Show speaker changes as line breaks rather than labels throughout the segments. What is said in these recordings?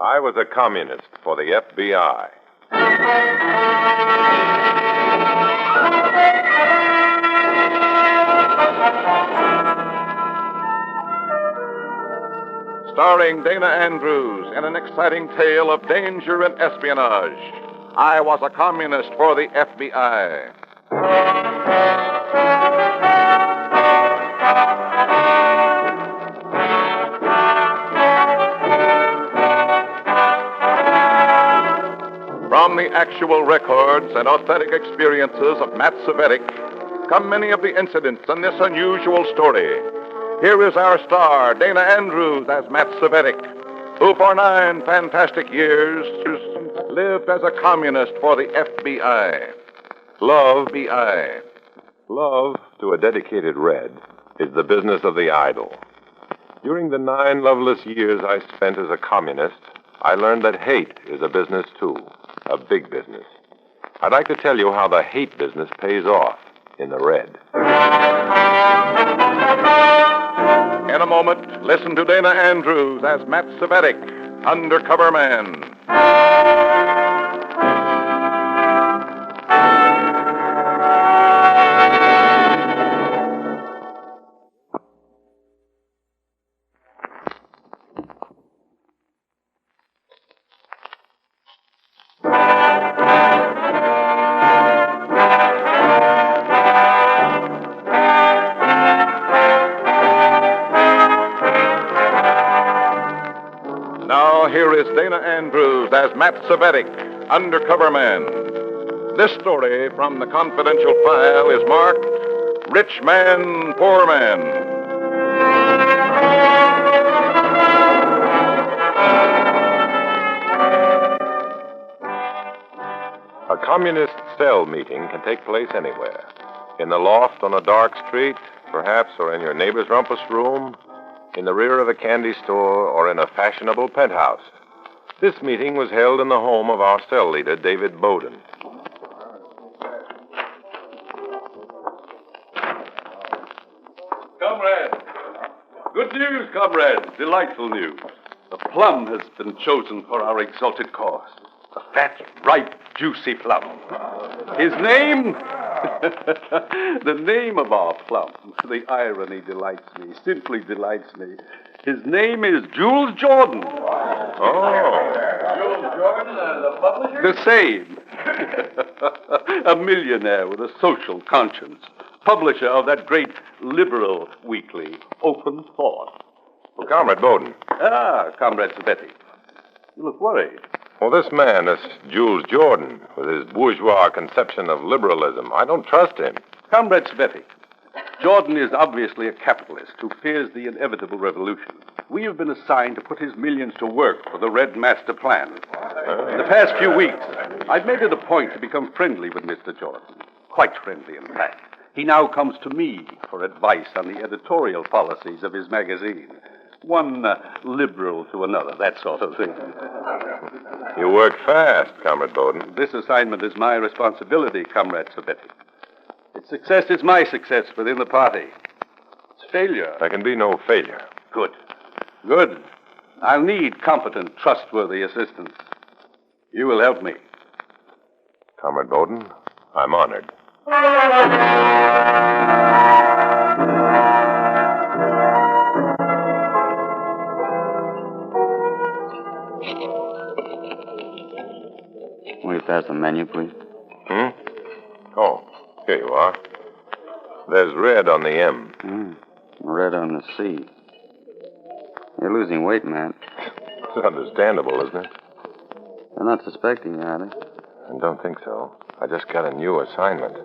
I was a communist for the FBI.
Starring Dana Andrews in an exciting tale of danger and espionage. I was a communist for the FBI. From the actual records and authentic experiences of Matt Cvetic come many of the incidents in this unusual story. Here is our star, Dana Andrews, as Matt Cvetic, who for 9 fantastic years lived as a communist for the FBI.
Love, to a dedicated Red, is the business of the idle. During the 9 loveless years I spent as a communist, I learned that hate is a business, too. A big business. I'd like to tell you how the hate business pays off in the Red.
In a moment, listen to Dana Andrews as Matt Cvetic, Undercover Man. Here is Dana Andrews as Matt Cvetic, Undercover Man. This story from the confidential file is marked Rich Man, Poor Man.
A communist cell meeting can take place anywhere. In the loft on a dark street, perhaps, or in your neighbor's rumpus room, in the rear of a candy store, or in a fashionable penthouse. This meeting was held in the home of our cell leader, David Bowden.
Comrades! Good news, comrades. Delightful news. The plum has been chosen for our exalted cause. A fat, ripe, juicy plum. His name? The name of our plum. The irony delights me, simply delights me. His name is Jules Jordan.
Oh.
Jules Jordan, the publisher? The same. A millionaire with a social conscience. Publisher of that great liberal weekly, Open Thought.
Well, Comrade Bowden.
Comrade Cvetic. You look worried.
Well, this man, this Jules Jordan, with his bourgeois conception of liberalism, I don't trust him.
Comrade Cvetic, Jordan is obviously a capitalist who fears the inevitable revolution. We have been assigned to put his millions to work for the Red Master Plan. In the past few weeks, I've made it a point to become friendly with Mr. Jordan. Quite friendly, in fact. He now comes to me for advice on the editorial policies of his magazine. One liberal to another, that sort of thing.
You work fast, Comrade Bowden.
This assignment is my responsibility, Comrade Cvetic. Its success is my success within the party. Its failure...
There can be no failure.
Good. Good. I'll need competent, trustworthy assistance. You will help me.
Comrade Bowden, I'm honored.
Will you pass the menu, please?
Oh, here you are. There's red on the M.
Red on the C. You're losing weight, Matt.
It's understandable, isn't it?
They're not suspecting you, are they?
I don't think so. I just got a new assignment.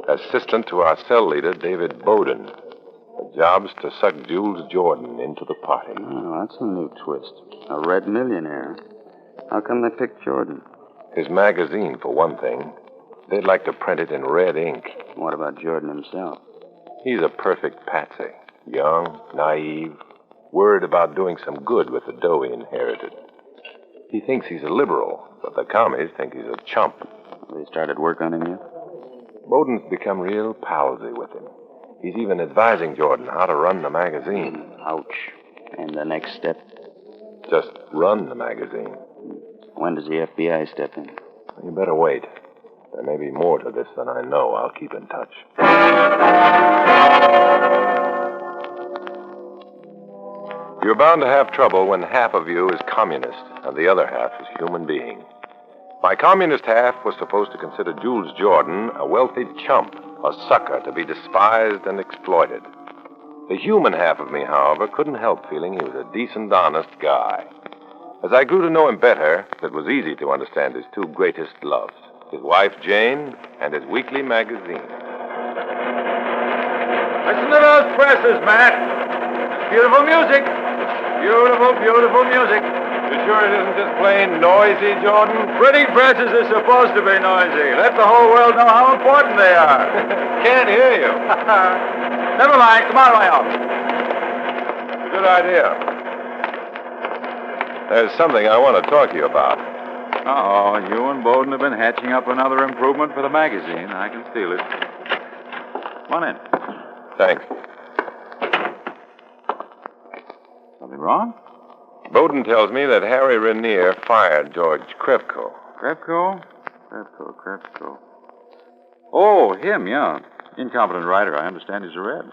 Assistant to our cell leader, David Bowden. The job's to suck Jules Jordan into the party.
Oh, that's a new twist. A red millionaire. How come they picked Jordan?
His magazine, for one thing. They'd like to print it in red ink.
What about Jordan himself?
He's a perfect patsy. Young, naive, worried about doing some good with the dough he inherited. He thinks he's a liberal, but the commies think he's a chump.
They started work on him yet?
Bowden's become real palsy with him. He's even advising Jordan how to run the magazine.
Ouch. And the next step?
Just run the magazine.
When does the FBI step in?
You better wait. There may be more to this than I know. I'll keep in touch. You're bound to have trouble when half of you is communist and the other half is human being. My communist half was supposed to consider Jules Jordan a wealthy chump, a sucker to be despised and exploited. The human half of me, however, couldn't help feeling he was a decent, honest guy. As I grew to know him better, it was easy to understand his two greatest loves, his wife, Jane, and his weekly magazine.
Listen to those presses, Matt. Beautiful music. Beautiful, beautiful music.
You sure it isn't just plain noisy, Jordan?
Printing presses are supposed to be noisy. Let the whole world know how important they are.
Can't hear you.
Never mind. Come on to my office.
Good idea. There's something I want to talk to you about.
Uh-oh. You and Bowden have been hatching up another improvement for the magazine. I can feel it. Come on in.
Thanks.
Something wrong?
Bowden tells me that Harry Rainier fired George Krevko.
Krevko? Oh, him, yeah. Incompetent writer. I understand he's a Red.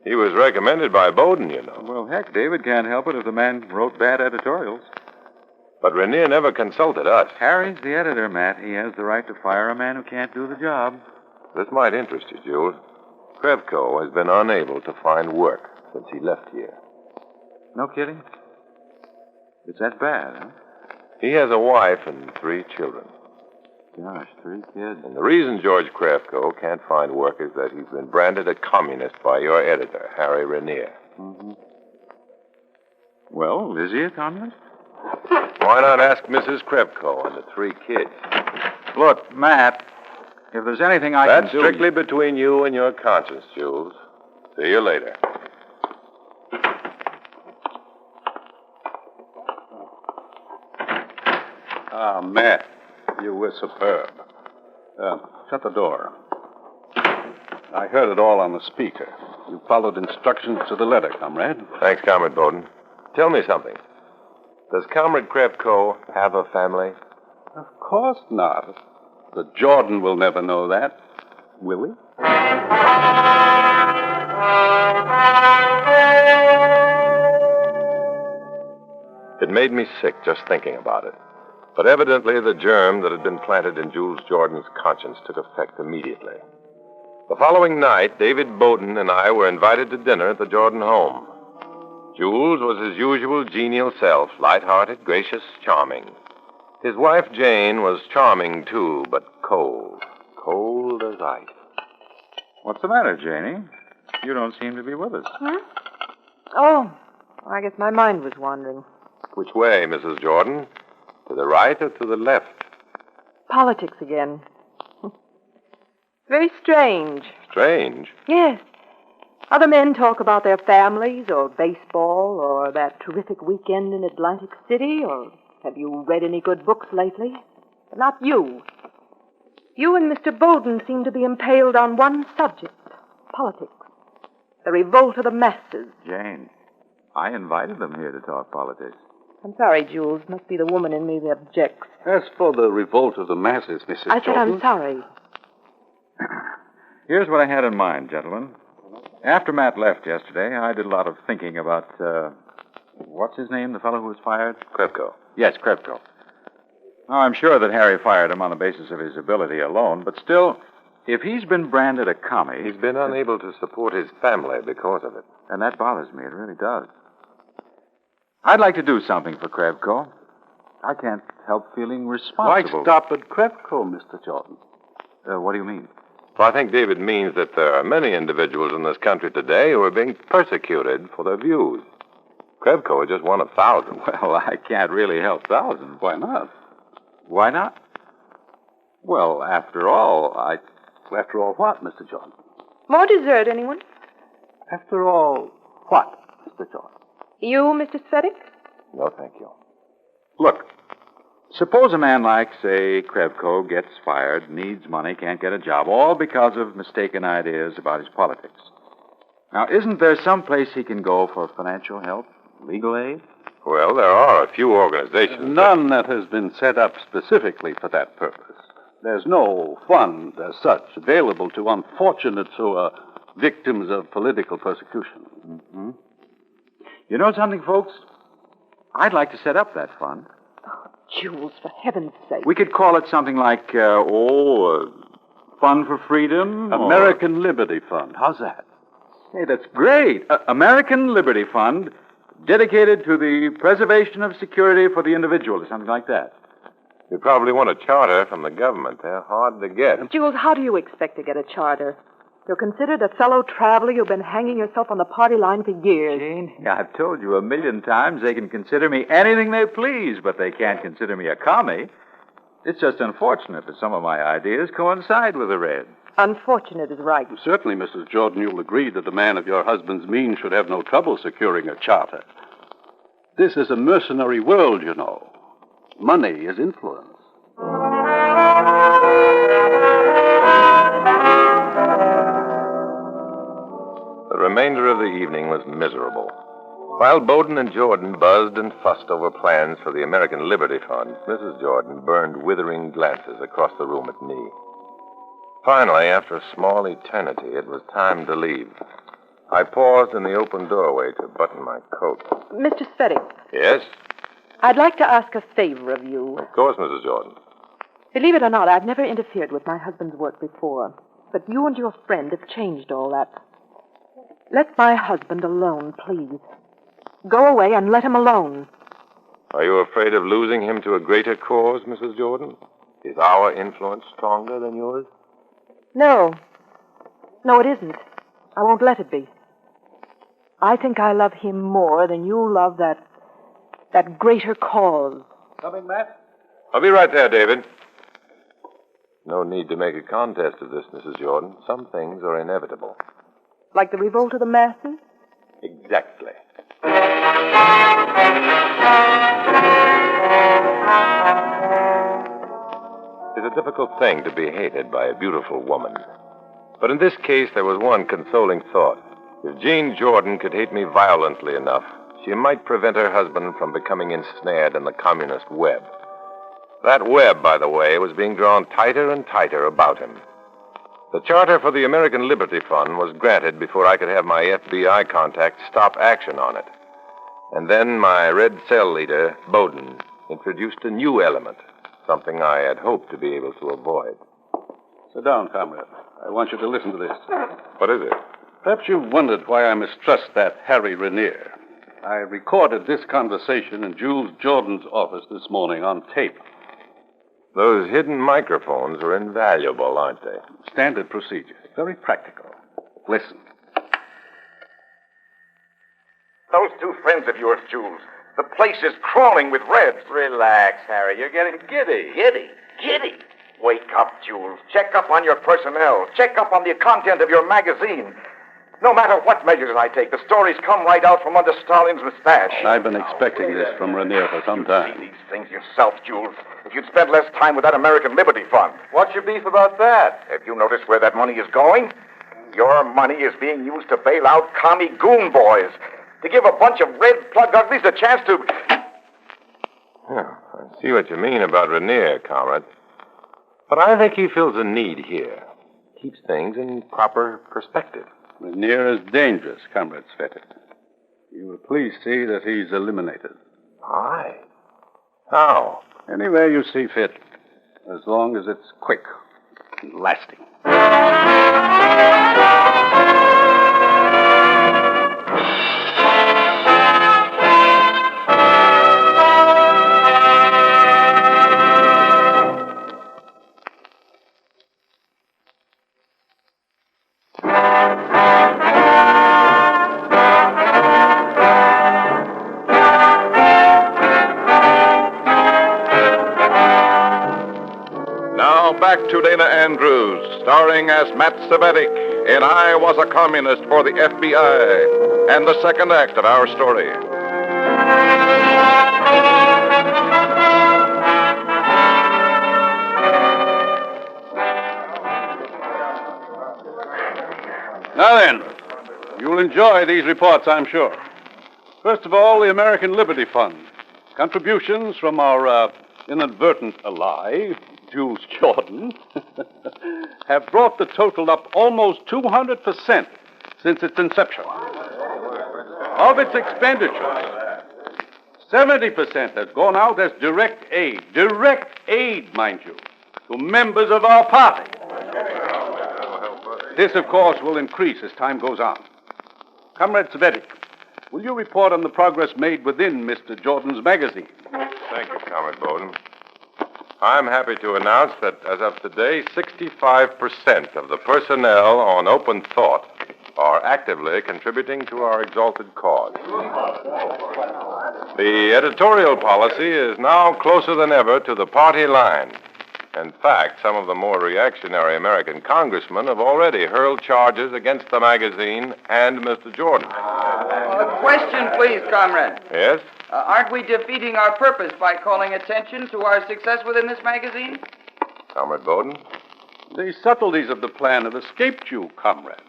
He was recommended by Bowden, you know.
Well, heck, David can't help it if the man wrote bad editorials.
But Rainier never consulted us.
Harry's the editor, Matt. He has the right to fire a man who can't do the job.
This might interest you, Jules. Krevko has been unable to find work since he left here.
No kidding? It's that bad, huh?
He has a wife and 3 children.
Gosh, 3 kids.
And the reason George Krevko can't find work is that he's been branded a communist by your editor, Harry Rainier.
Mm-hmm. Well, is he a communist?
Why not ask Mrs. Krevko and the 3 kids?
Look, Matt, if there's anything I can do...
That's strictly between you and your conscience, Jules. See you later.
Ah, Matt, you were superb. Shut the door. I heard it all on the speaker. You followed instructions to the letter, comrade.
Thanks, Comrade Bowden. Tell me something. Does Comrade Krevko have a family?
Of course not. The Jordan will never know that, will he?
It made me sick just thinking about it. But evidently the germ that had been planted in Jules Jordan's conscience took effect immediately. The following night, David Bowden and I were invited to dinner at the Jordan home. Jules was his usual genial self, light-hearted, gracious, charming. His wife, Jane, was charming, too, but cold. Cold as ice.
What's the matter, Janie? You don't seem to be with us.
Huh? Oh, I guess my mind was wandering.
Which way, Mrs. Jordan? To the right or to the left?
Politics again. Very strange.
Strange?
Yes. Other men talk about their families or baseball or that terrific weekend in Atlantic City or have you read any good books lately? But not you. You and Mr. Bowden seem to be impaled on one subject, politics. The revolt of the masses.
Jane, I invited them here to talk politics.
I'm sorry, Jules. Must be the woman in me that objects.
As for the revolt of the masses, Mrs.
I said
Jordan...
I'm sorry.
Here's what I had in mind, gentlemen. After Matt left yesterday, I did a lot of thinking about, what's his name, the fellow who was fired?
Krevko.
Yes, Krevko. Now, I'm sure that Harry fired him on the basis of his ability alone, but still, if he's been branded a commie...
He's been unable to support his family because of it.
And that bothers me. It really does. I'd like to do something for Krevko. I can't help feeling
Why
responsible.
stop at Krevko, Mr. Jordan?
What do you mean?
Well, I think David means that there are many individuals in this country today who are being persecuted for their views. Krevko is just one of thousands.
Well, I can't really help thousands.
Why not?
Why not? Well, after all,
After all, what, Mr. Jordan?
More dessert, anyone?
After all, what, Mr. Jordan?
You, Mr. Cvetic?
No, thank you.
look, suppose a man like, say, Krevko gets fired, needs money, can't get a job, all because of mistaken ideas about his politics. Now, isn't there some place he can go for financial help, legal aid?
Well, there are a few organizations.
None that has been set up specifically for that purpose. There's no fund as such available to unfortunates who are victims of political persecution.
Mm-hmm. You know something, folks? I'd like to set up that fund.
Jules, for heaven's sake.
We could call it something like, Fund for Freedom.
American Liberty Fund. How's that?
Hey, that's great. American Liberty Fund, dedicated to the preservation of security for the individual, or something like that.
You probably want a charter from the government. They're hard to get.
Jules, how do you expect to get a charter? You're considered a fellow traveler. You've been hanging yourself on the party line for years.
Jane, I've told you 1,000,000 times they can consider me anything they please, but they can't consider me a commie. It's just unfortunate that some of my ideas coincide with the Red.
Unfortunate is right.
Certainly, Mrs. Jordan, you'll agree that a man of your husband's means should have no trouble securing a charter. This is a mercenary world, you know. Money is influence.
The remainder of the evening was miserable. While Bowden and Jordan buzzed and fussed over plans for the American Liberty Fund, Mrs. Jordan burned withering glances across the room at me. Finally, after a small eternity, it was time to leave. I paused in the open doorway to button my coat.
Mr. Cvetic,
Yes?
I'd like to ask a favor of you.
Of course, Mrs. Jordan.
Believe it or not, I've never interfered with my husband's work before. But you and your friend have changed all that. Let my husband alone, please. Go away and let him alone.
Are you afraid of losing him to a greater cause, Mrs. Jordan? Is our influence stronger than yours?
No. No, it isn't. I won't let it be. I think I love him more than you love that greater cause.
Coming, Matt?
I'll be right there, David. No need to make a contest of this, Mrs. Jordan. Some things are inevitable.
Like the revolt of the masses?
Exactly. It's a difficult thing to be hated by a beautiful woman. But in this case, there was one consoling thought. If Jane Jordan could hate me violently enough, she might prevent her husband from becoming ensnared in the communist web. That web, by the way, was being drawn tighter and tighter about him. The charter for the American Liberty Fund was granted before I could have my FBI contact stop action on it. And then my red cell leader, Bowden, introduced a new element, something I had hoped to be able to avoid.
Sit down, comrade. I want you to listen to this.
What is it?
Perhaps you've wondered why I mistrust that Harry Rainier. I recorded this conversation in Jules Jordan's office this morning on tape.
Those hidden microphones are invaluable, aren't they?
Standard procedure. Very practical. Listen.
Those two friends of yours, Jules. The place is crawling with Reds.
Relax, Harry. You're getting giddy.
Giddy. Wake up, Jules. Check up on your personnel. Check up on the content of your magazine. No matter what measures I take, the stories come right out from under Stalin's mustache.
I've been expecting this from Rainier for some
You've
time.
seen these things yourself, Jules. If you'd spent less time with that American Liberty Fund.
What's your beef about that?
Have you noticed where that money is going? Your money is being used to bail out commie goon boys. To give a bunch of red plug uglies a chance to...
Yeah, I see what you mean about Rainier, comrade. But I think he feels a need here. Keeps things in proper perspective.
Rainier is dangerous, Comrade Cvetic. You will please see that he's eliminated.
Aye. How?
Any way you see fit, as long as it's quick and lasting.
Back to Dana Andrews, starring as Matt Cvetic in I Was a Communist for the FBI, and the second act of our story.
Now then, you'll enjoy these reports, I'm sure. First of all, the American Liberty Fund. Contributions from our inadvertent ally, Jules Jordan, have brought the total up almost 200% since its inception. Of its expenditures, 70% has gone out as direct aid, mind you, to members of our party. This, of course, will increase as time goes on. Comrade Cvetic, will you report on the progress made within Mr. Jordan's magazine?
Thank you, Comrade Bowden. I'm happy to announce that as of today, 65% of the personnel on Open Thought are actively contributing to our exalted cause. The editorial policy is now closer than ever to the party line. In fact, some of the more reactionary American congressmen have already hurled charges against the magazine and Mr. Jordan.
A question, please, comrade.
Yes?
Aren't we defeating our purpose by calling attention to our success within this magazine?
Comrade Bowden?
The subtleties of the plan have escaped you, comrade.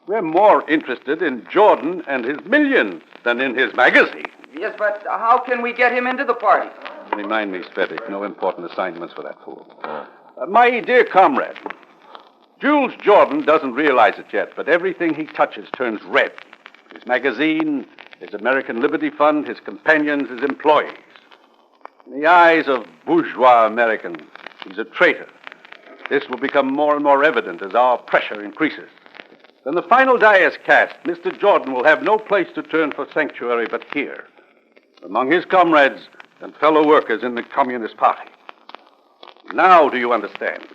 We're more interested in Jordan and his millions than in his magazine.
Yes, but how can we get him into the party?
Remind me, Cvetic, no important assignments for that fool. My dear comrade, Jules Jordan doesn't realize it yet, but everything he touches turns red. His magazine, his American Liberty Fund, his companions, his employees. In the eyes of bourgeois Americans, he's a traitor. This will become more and more evident as our pressure increases. When the final die is cast, Mr. Jordan will have no place to turn for sanctuary but here, among his comrades and fellow workers in the Communist Party. Now do you understand?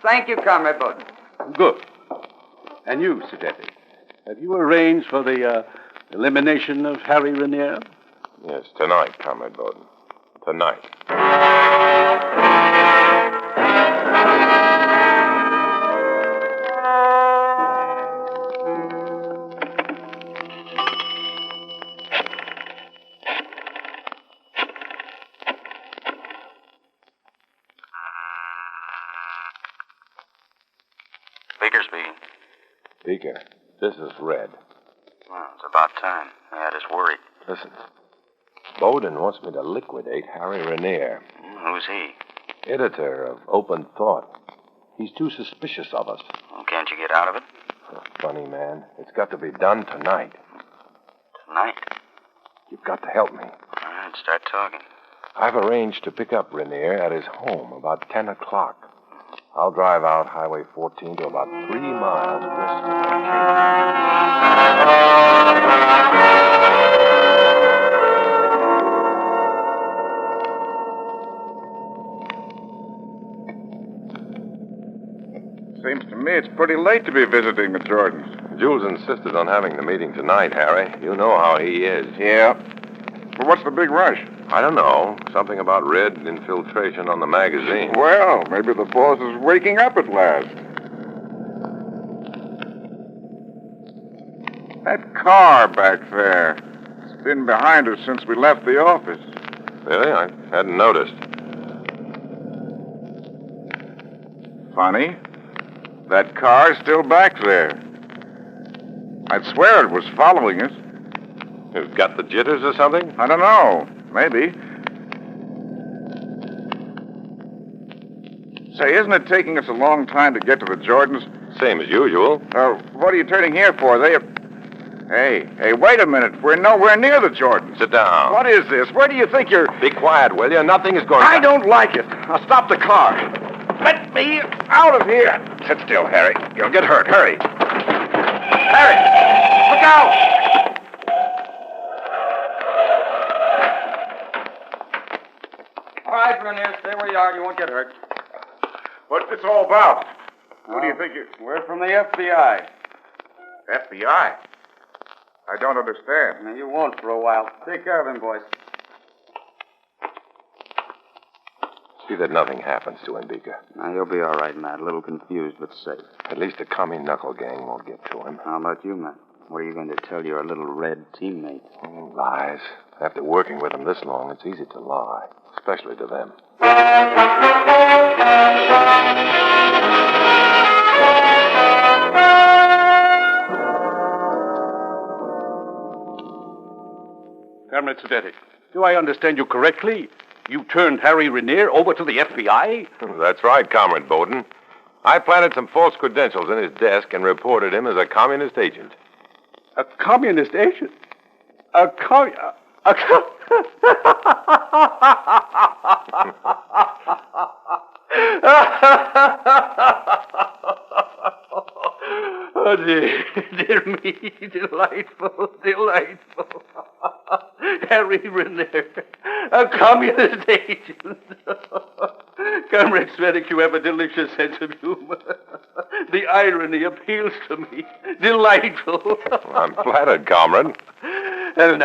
Thank you, Comrade Bowden.
Good. And you, Cvetic, have you arranged for the elimination of Harry Raniere?
Yes, tonight, Comrade Bowden. Tonight.
Baker speaking.
Beaker, this is Red.
Well, it's about time. I had us worried.
Listen, Bowden wants me to liquidate Harry Raniere,
Who's he?
editor of Open Thought. He's too suspicious of us.
Well, can't you get out of it?
Funny, man. It's got to be done tonight.
Tonight?
You've got to help me.
All right, start talking.
I've arranged to pick up Raniere at his home about 10 o'clock. I'll drive out Highway 14 to about 3 miles west of
Seems to me it's pretty late to be visiting the Jordans.
Jules insisted on having the meeting tonight, Harry. You know how he is.
Yeah. But what's the big rush?
I don't know. Something about red infiltration on the magazine.
Well, maybe the boss is waking up at last. That car back there. It's been behind us since we left the office.
Really? I hadn't noticed.
Funny. That car's still back there. I'd swear it was following us.
You've got the jitters or something?
I don't know. Maybe. Say, isn't it taking us a long time to get to the Jordans?
Same as usual.
What are you turning here for? Hey, wait a minute. We're nowhere near the Jordans.
Sit down.
What is this? Where do you think you're...
Be quiet, will you? Nothing is going
I
on.
don't like it. Now stop the car. Let me out of here. Sit still, Harry. You'll get hurt. Hurry. Harry! Look out!
All right, Raniere, stay where you are. You won't get hurt.
What's this all about? Who do you think you...
We're from the FBI.
FBI? I don't understand.
Now, you won't for a while. Take care of him, boys.
See that nothing happens to him, Beaker.
Now, you'll be all right, Matt. A little confused, but safe.
At least the commie knuckle gang won't get to him.
How about you, Matt? What are you going to tell your little red teammate?
Lies. After working with them this long, it's easy to lie, especially to them.
Matt Cvetic, do I understand you correctly? You turned Harry Renier over to the FBI?
That's right, Comrade Bowden. I planted some false credentials in his desk and reported him as a communist agent.
A communist agent? Oh, dear me, delightful. Harry Renier, a communist agent. Comrade Cvetic, you have a delicious sense of humor. The irony appeals to me. Delightful.
I'm flattered, Comrade.
And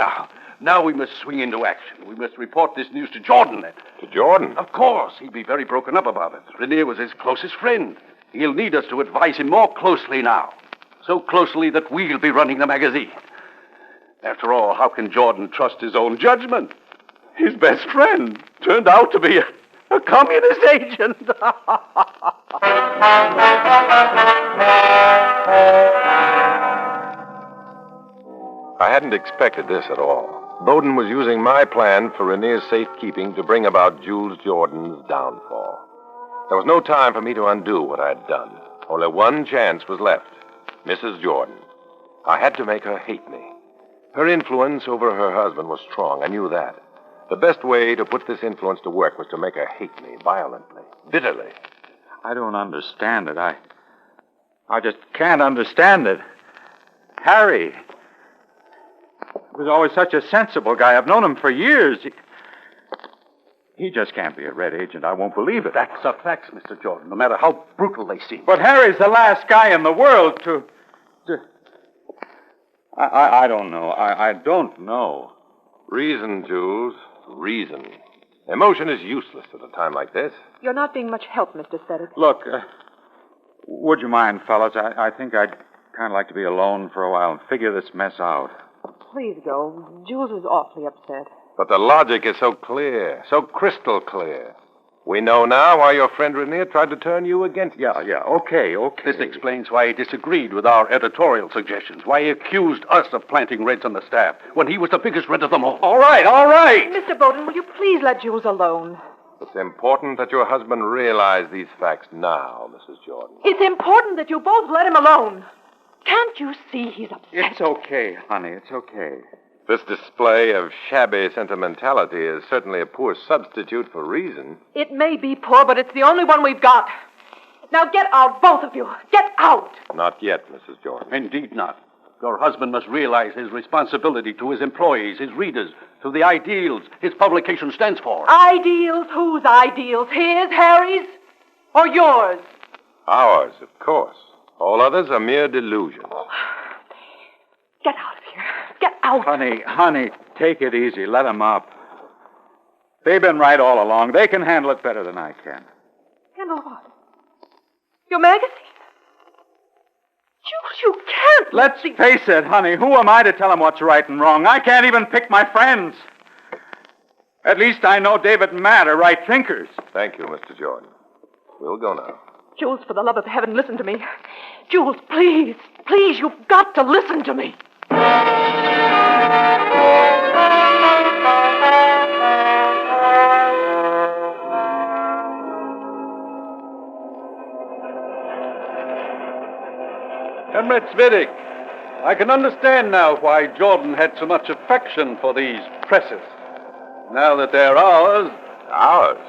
now we must swing into action. We must report this news to Jordan.
To Jordan?
Of course. He'd be very broken up about it. Renier was his closest friend. He'll need us to advise him more closely now. So closely that we'll be running the magazine. After all, how can Jordan trust his own judgment? His best friend turned out to be a communist agent.
I hadn't expected this at all. Bowden was using my plan for Renier's safekeeping to bring about Jules Jordan's downfall. There was no time for me to undo what I had done. Only one chance was left. Mrs. Jordan. I had to make her hate me. Her influence over her husband was strong. I knew that. The best way to put this influence to work was to make her hate me violently, bitterly.
I don't understand it. I just can't understand it. Harry was always such a sensible guy. I've known him for years. He just can't be a red agent. I won't believe it.
Facts are facts, Mr. Jordan, no matter how brutal they seem.
But Harry's the last guy in the world to... I don't know. I don't know.
Reason, Jules. Reason. Emotion is useless at a time like this.
You're not being much help, Mr. Cvetic.
Look, would you mind, fellas? I think I'd kind of like to be alone for a while and figure this mess out.
Please go. Jules is awfully upset.
But the logic is so clear, so crystal clear. We know now why your friend Renier tried to turn you against us.
Yeah, okay.
This explains why he disagreed with our editorial suggestions, why he accused us of planting Reds on the staff, when he was the biggest Red of them all.
All right.
Mr. Bowden, will you please let Jules alone?
It's important that your husband realize these facts now, Mrs. Jordan.
It's important that you both let him alone. Can't you see he's upset?
It's okay, honey. It's okay.
This display of shabby sentimentality is certainly a poor substitute for reason.
It may be poor, but it's the only one we've got. Now get out, both of you. Get out.
Not yet, Mrs. Jordan.
Indeed not. Your husband must realize his responsibility to his employees, his readers, to the ideals his publication stands for.
Ideals? Whose ideals? His, Harry's, or yours?
Ours, of course. All others are mere delusions.
Get out of here. Get out.
Honey, take it easy. Let them up. They've been right all along. They can handle it better than I can.
Handle what? Your magazine? Jules, you can't.
Let's face it, honey. Who am I to tell them what's right and wrong? I can't even pick my friends. At least I know David and Matt are right thinkers.
Thank you, Mr. Jordan. We'll go now.
Jules, for the love of heaven, listen to me. Jules, please, you've got to listen to me.
Comrade Cvetic, I can understand now why Jordan had so much affection for these presses. Now that they're ours...
Ours?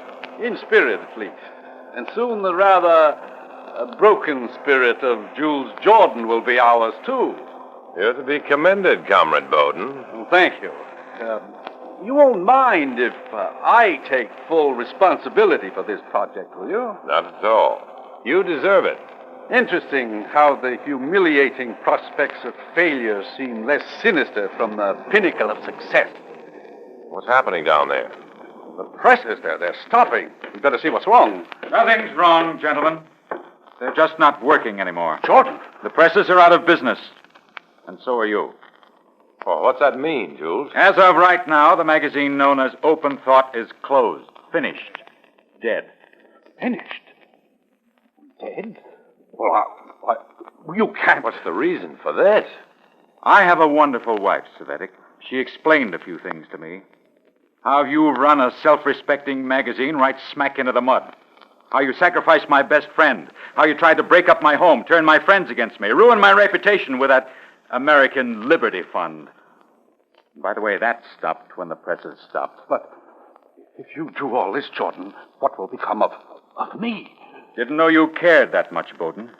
In spirit, at least. And soon the rather broken spirit of Jules Jordan will be ours, too.
You're to be commended, Comrade Bowden.
Well, thank you. You won't mind if I take full responsibility for this project, will you?
Not at all. You deserve it.
Interesting how the humiliating prospects of failure seem less sinister from the pinnacle of success.
What's happening down there?
The press is there. They're stopping. We'd better see what's wrong.
Nothing's wrong, gentlemen. They're just not working anymore.
Jordan.
The presses are out of business. And so are you.
Oh, what's that mean, Jules?
As of right now, the magazine known as Open Thought is closed. Finished. Dead.
Finished? Dead? Well, you can't.
What's the reason for this?
I have a wonderful wife, Cvetic. She explained a few things to me. How you run a self-respecting magazine right smack into the mud. How you sacrificed my best friend. How you tried to break up my home, turn my friends against me, ruin my reputation with that American Liberty Fund. By the way, that stopped when the presses stopped.
But if you do all this, Jordan, what will become of me?
Didn't know you cared that much, Bowden.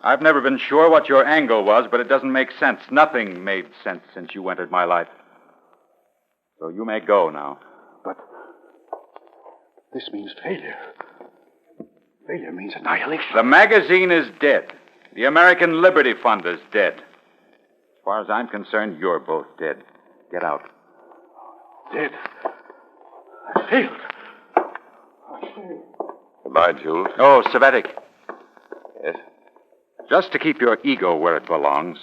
I've never been sure what your angle was, but it doesn't make sense. Nothing made sense since you entered my life. So you may go now.
But this means failure. Failure means annihilation.
The magazine is dead. The American Liberty Fund is dead. As far as I'm concerned, you're both dead. Get out.
Dead. I failed.
Goodbye, Jules.
Oh, Cvetic.
Yes?
Just to keep your ego where it belongs,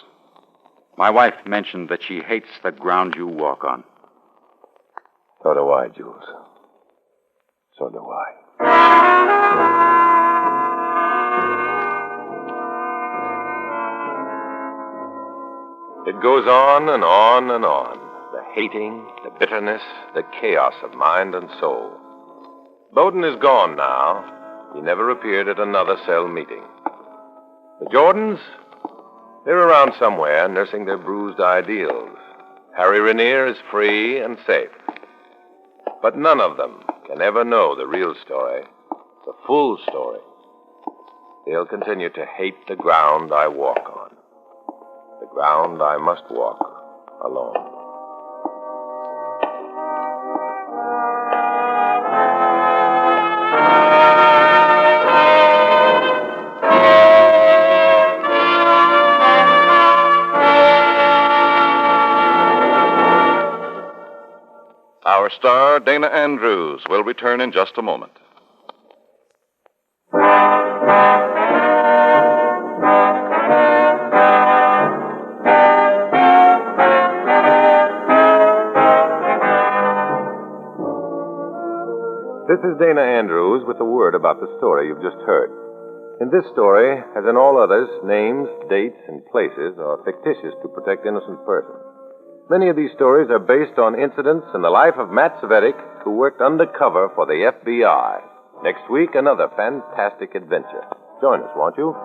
my wife mentioned that she hates the ground you walk on.
So do I, Jules. So do I. It goes on and on and on. The hating, the bitterness, the chaos of mind and soul. Bowden is gone now. He never appeared at another cell meeting. The Jordans? They're around somewhere, nursing their bruised ideals. Harry Rainier is free and safe. But none of them can ever know the real story, the full story. They'll continue to hate the ground I walk on, the ground I must walk alone.
Our star, Dana Andrews, will return in just a moment.
This is Dana Andrews with a word about the story you've just heard. In this story, as in all others, names, dates, and places are fictitious to protect innocent persons. Many of these stories are based on incidents in the life of Matt Cvetic, who worked undercover for the FBI. Next week, another fantastic adventure. Join us, won't you?